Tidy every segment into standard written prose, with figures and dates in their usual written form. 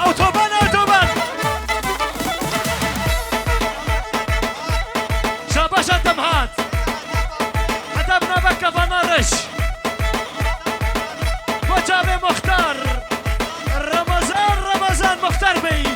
اوتوبان اوتوبان شاباش الدمهات حتى بنبكة فنارش وجاب مختار رمضان مختار بي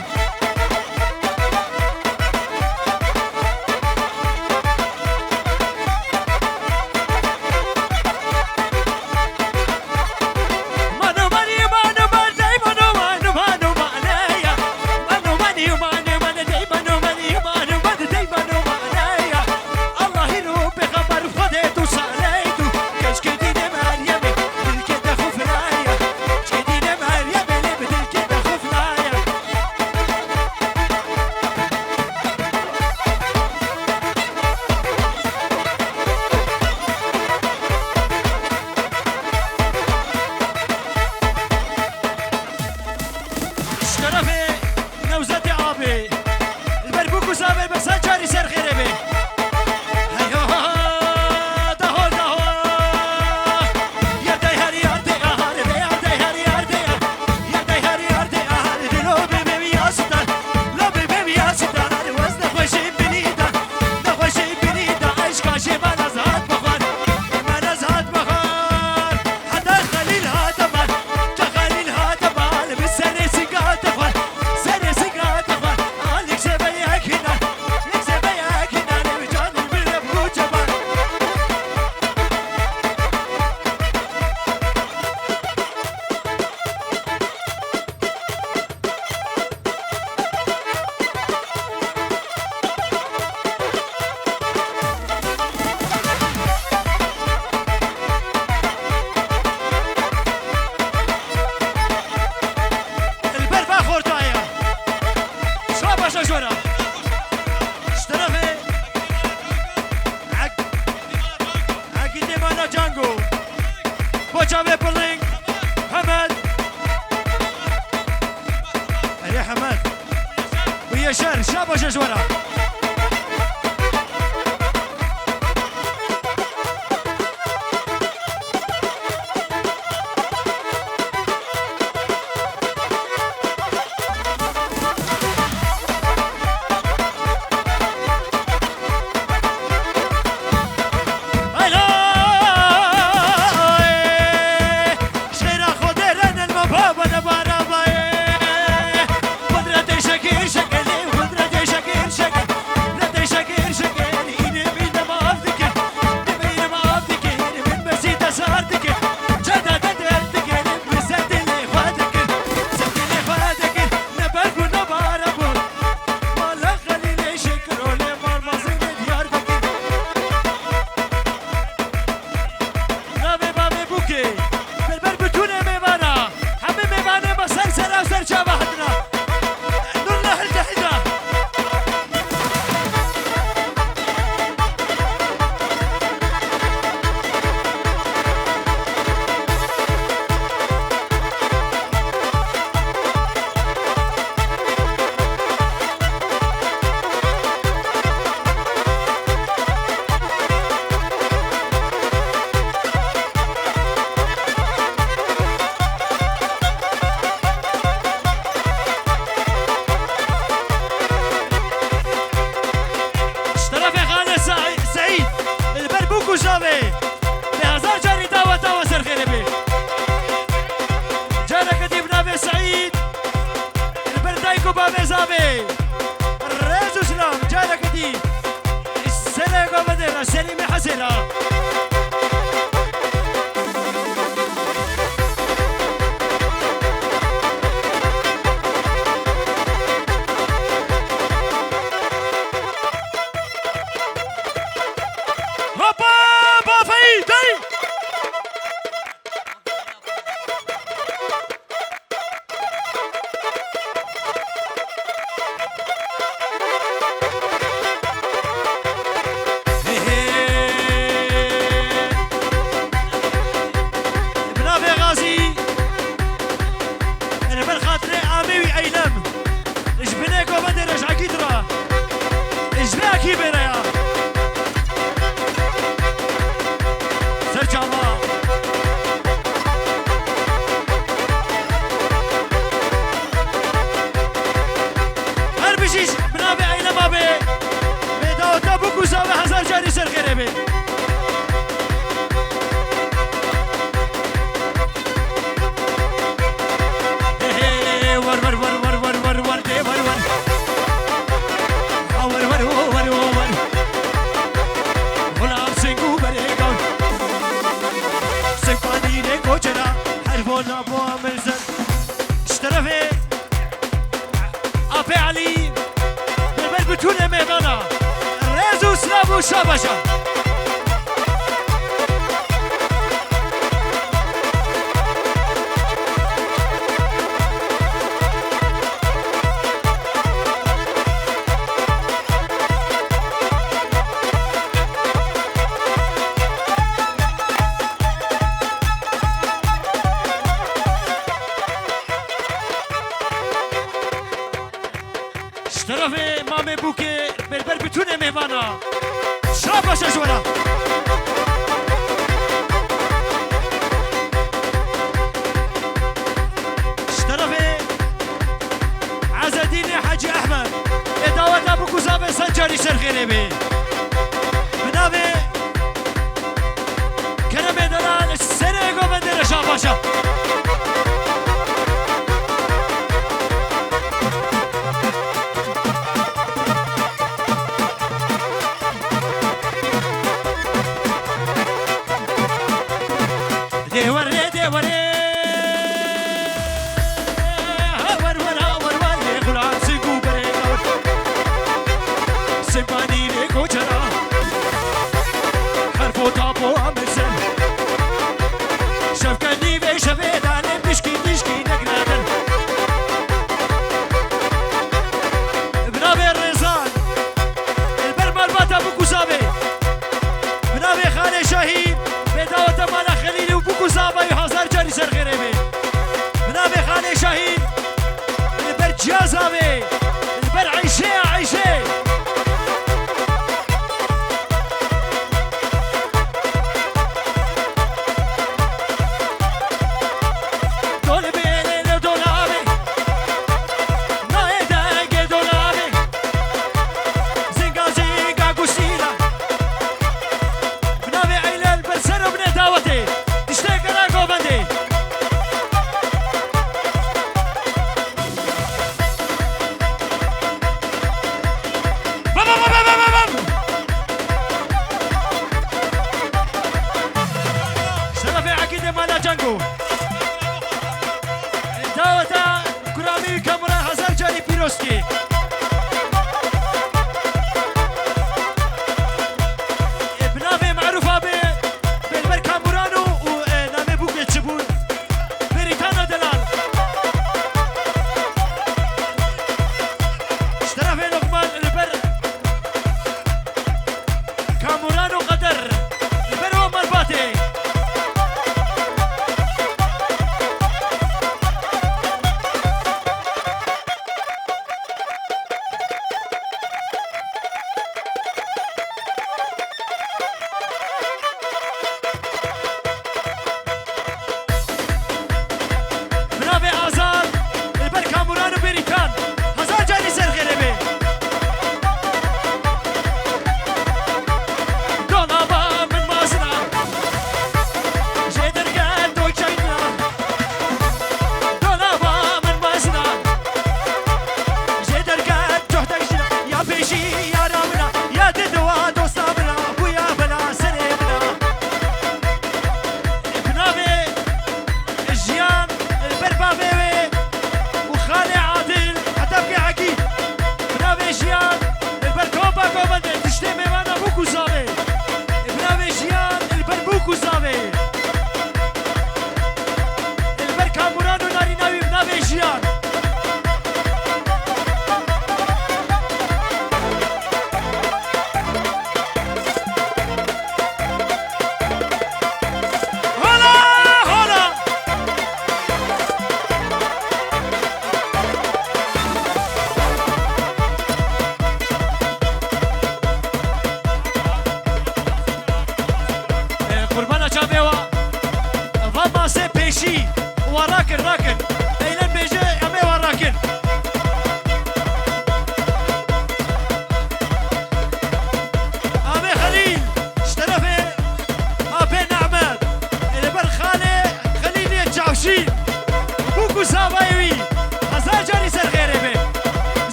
اشترفي ابي علي بالبتونه ميمانا ريزو سلابو شابشا اشترفي مامي بوكي بالبر بتونه ميمانا شابشا جورا اشترفي عز الدين حاجي احمد اداوات ابو كوزابي سنجاري شرخيني بي بنابي كرمي دلال السريقو بندر شابشا جازابي البر عيشة عيشة دول بيني دولابي نايداك دولابي زنقا زنقا قسيلة بنابي عيلة البرسر وبني داوتي تشتاق انا قوبندي داوتا كرامي كامرا هزار جاري بيروسكي بنافي معروفة بالبر كامورانو ونامي بوكي تشبون بريكانو دلال اشترافي لقمان البر كامورانو قدر البر هو مرباتي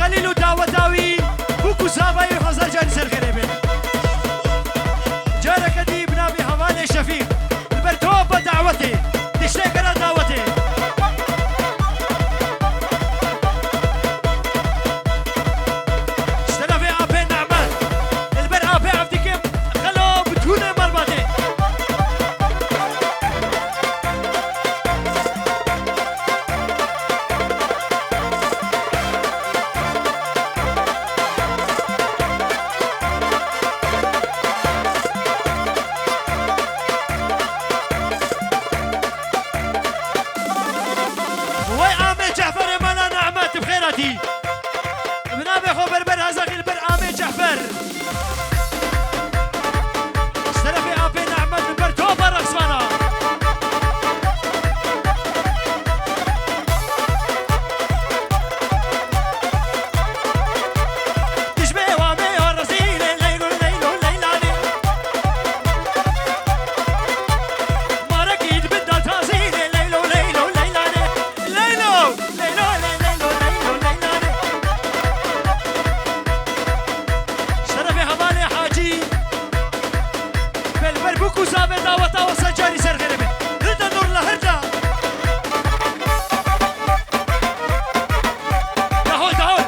خليل وداوي بوكو زابي وخزر جاني سرخربي جارك دي بنابي حوالي شفيق البرتوب بدعوتي تشتاق انا دعوتي بنابي خو بربر هزاقي البر آمي جعفر اشترفي آبي نعمت البر توبة رقصوانا تشبه وامي ورزيل ليلو ليلو ليلاني ماركيد بدل تازيل ليلو ليلو ليلاني ليلو ليلو ليلو ليلو ليلاني بوكو زابي دعوتا وسجاري سرغربي هردا نور الله هردا دهول دهول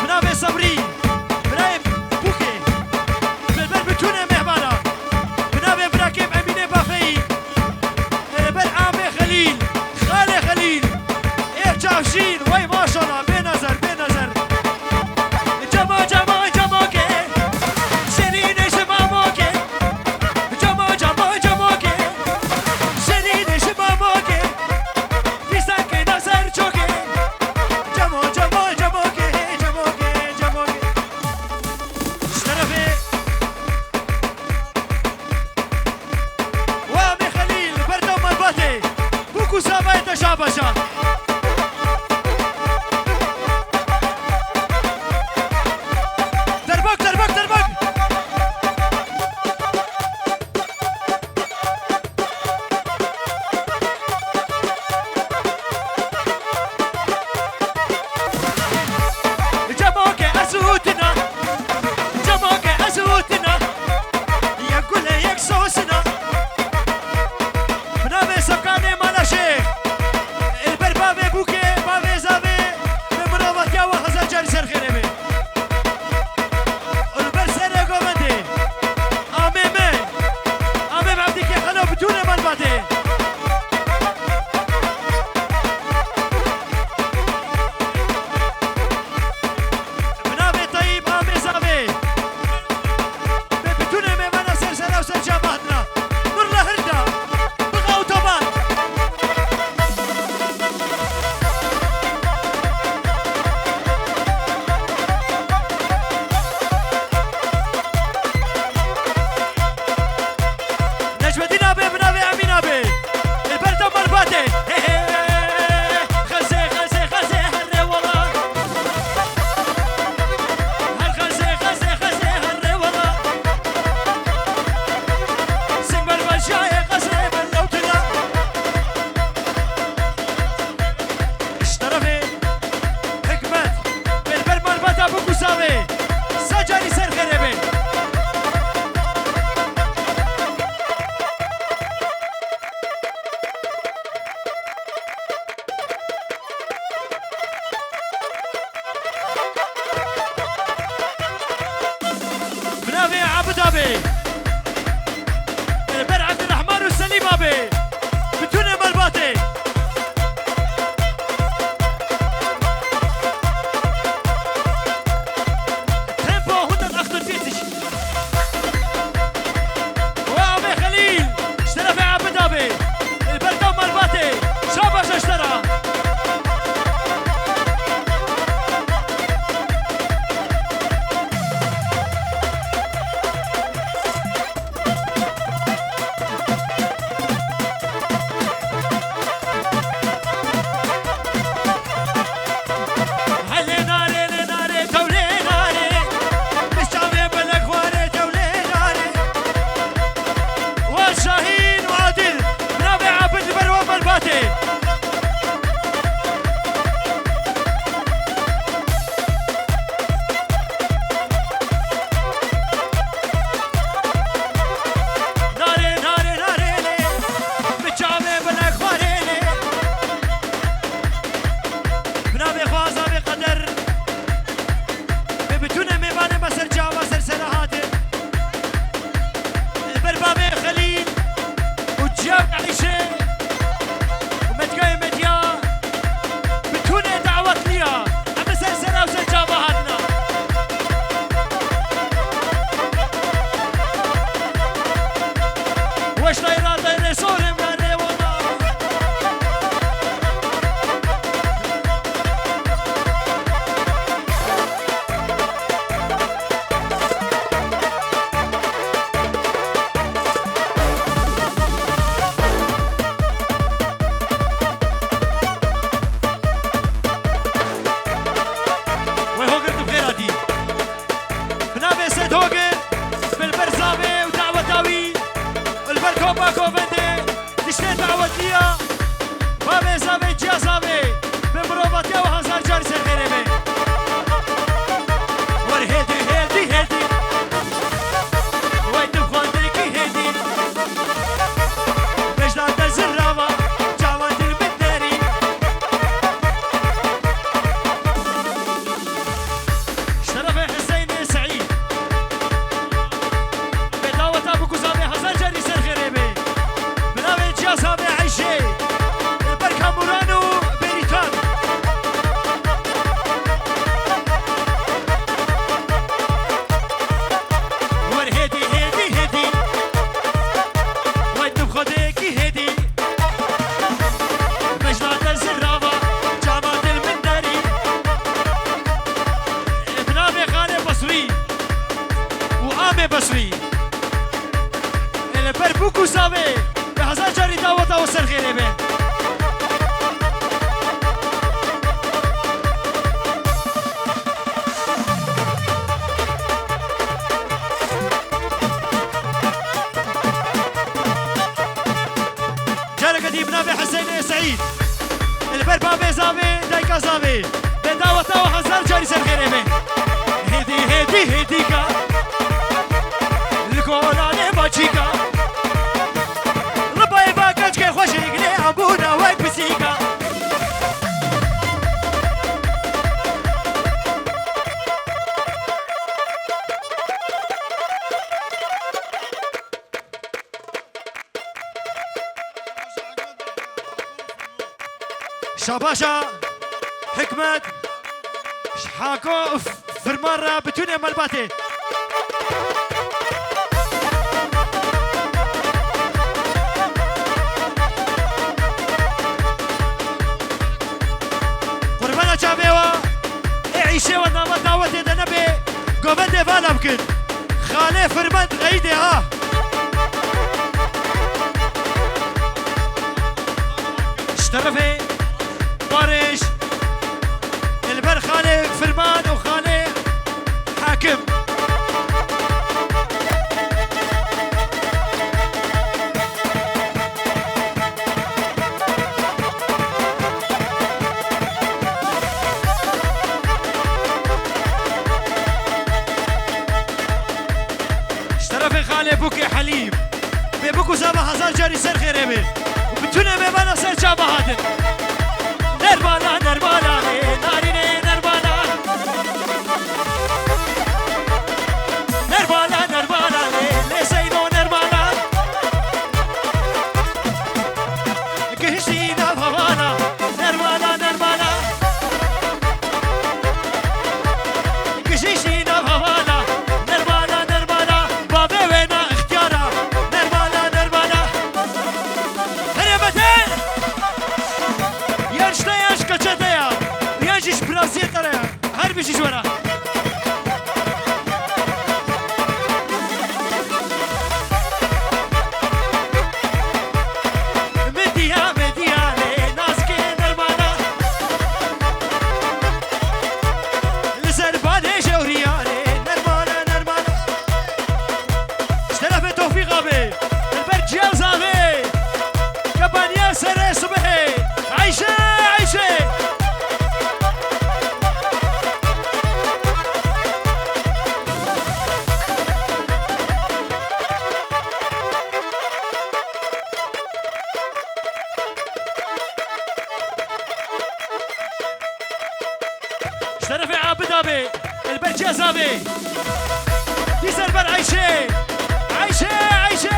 بنابي صبري بنابي بوكي بالبر بتونة مهمانا بنابي براكب أمينة بافي بر عامي خليل خالي خليل إيه جاوشين وي ما شاء الله بنظر شابشا دربك دربك دربك جموك أسوتنا جموك أسوتنا يقول يكسوسنا بنابي سكاني مالا شيخ ابي البر عبد الرحمن والسليم ابي بدون ملباتي تيمبو هنا الاخضر فيتش وابي خليل اشترى في عبد ابي البر دوم ملباتي شابش اشترى رافع ودية بابي زابي جيا زابي بمروباتي وهزار جاري سرخيري بي ورهيدي هيدي هيدي ويدم خوانديكي هيدي بجدان تزرابا جاوان دل بالداري شرفي حسين سعيد بداوة ابو كوزابي هزار جاري سرخيري بي بناوي جيا زابي عيشي بركة مورانو بريتان ورهيدي هيدي هيدي ويدم خديكي هيدي مجلات الزرابة جامعة المندري بنامي خالي بصري وآمي بصري البربوكو سابي بهزار جاري داوة وصل خيري بي بنابي حسين سعيد البربابي زابي دايكا زابي بداوة وحزار جاري سرخيري بي هيدي هيدي هيديكا الكولاني باجيكا رباي باكاج كي خوشي قلي ابونا ويك بسيكا شاباشا حكمت شحاكو فرمارة بتوني مالباتي قربانا جابيوا اعيشي وناما دعوتي دنبي قوبندي فانا بكن خالي فرمت غيدي ها اشترفي بارش البر خالي فرمان وخالي حاكم اشترفي خالي بوكي حليب ببوكو زابا هزار جاري سر خيريبي وبتوني بيبانا سر جابا هادن نربانا نربانا ناريني نربانا نربانا نربانا لسينو نربانا كهشينا بهوانا نربانا نربانا كهشينا بهوانا نربانا نربانا بابي وينا اختيارا نربانا نربانا هربتين يانشتا يانش كتشتايا يانشش برازيل ترى هر بيشي جورا مديا مديا لي ناسكي نربانا لزرباني جوريا لي نربانا نربانا اشترف توفيق ابي البرجيال زابي كبانيا سري صبحي عيشة عيشة اشترفي عابد ابي البرجيال زابي يسر بر عيشة عيشة عيشة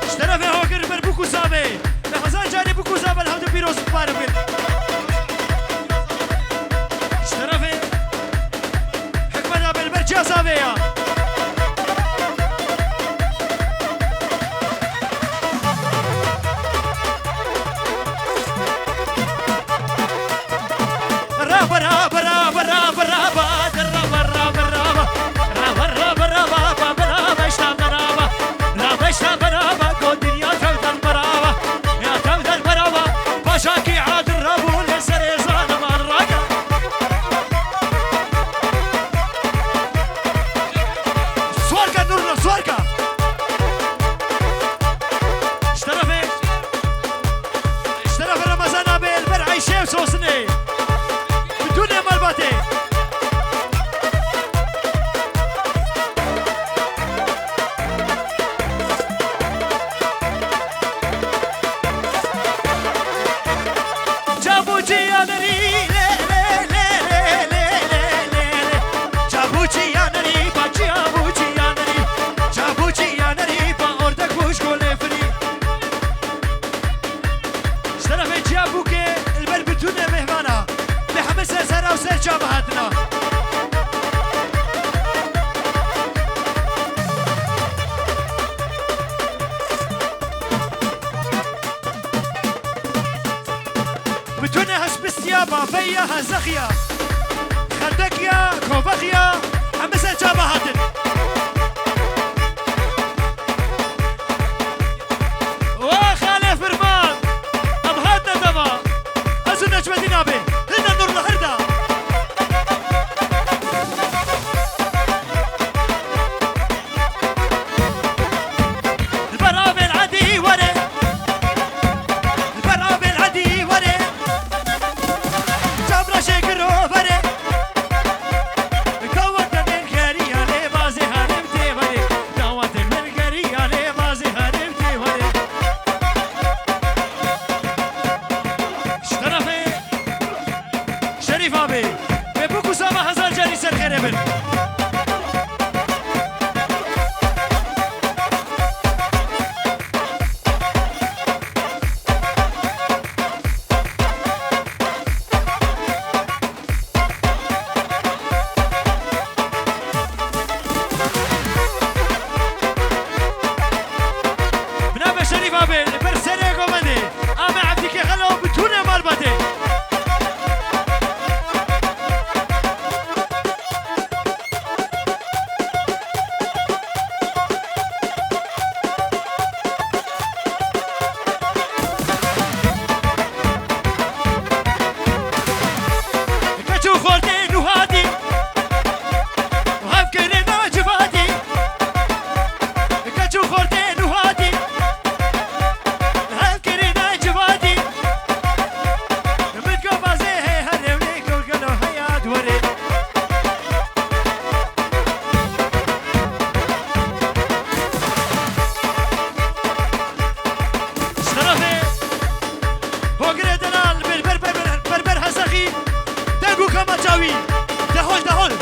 اشترفي هوكر بر بوكو زابي لحظان جاني بوكو زابي الهودو بيروز باربين اشترفي حكمة ابي البرجيال زابي رابا رابا رابا رابا رابا رابا رابا رابا رابا رابا رابا رابا اشتاق رابا رابا اشتاق رابا قد دنيا تودن برابا يا تودن برابا باشاكي عاد الرابا بافيا هزخيا خدكيا كوفخيا هم مثل جابا هاتن وخالي فرمان ام هاتنا دما ازو نجمتي نابي هنا نور لهردا البرامي العدي وري البرامي العدي وري جابرا شكرو وري كوات الغري علي بازي هرمتي وري كوات الغري علي بازي هرمتي وري اشترفي شريف ابي ببوكو سما هزار جاري سر خربن بنابه شريف ابي برسنه قومدي اما عبدك خلو بتونه مالبتي كتشو خورتين وهادي وهم كلنا جبادي كتشو خورتين وهادي هم كلنا جبادي بتقو بازي هروني كل قلو هيا دوري شرفي هوغري دلال بربر هزخي دقو كما جاوي دهول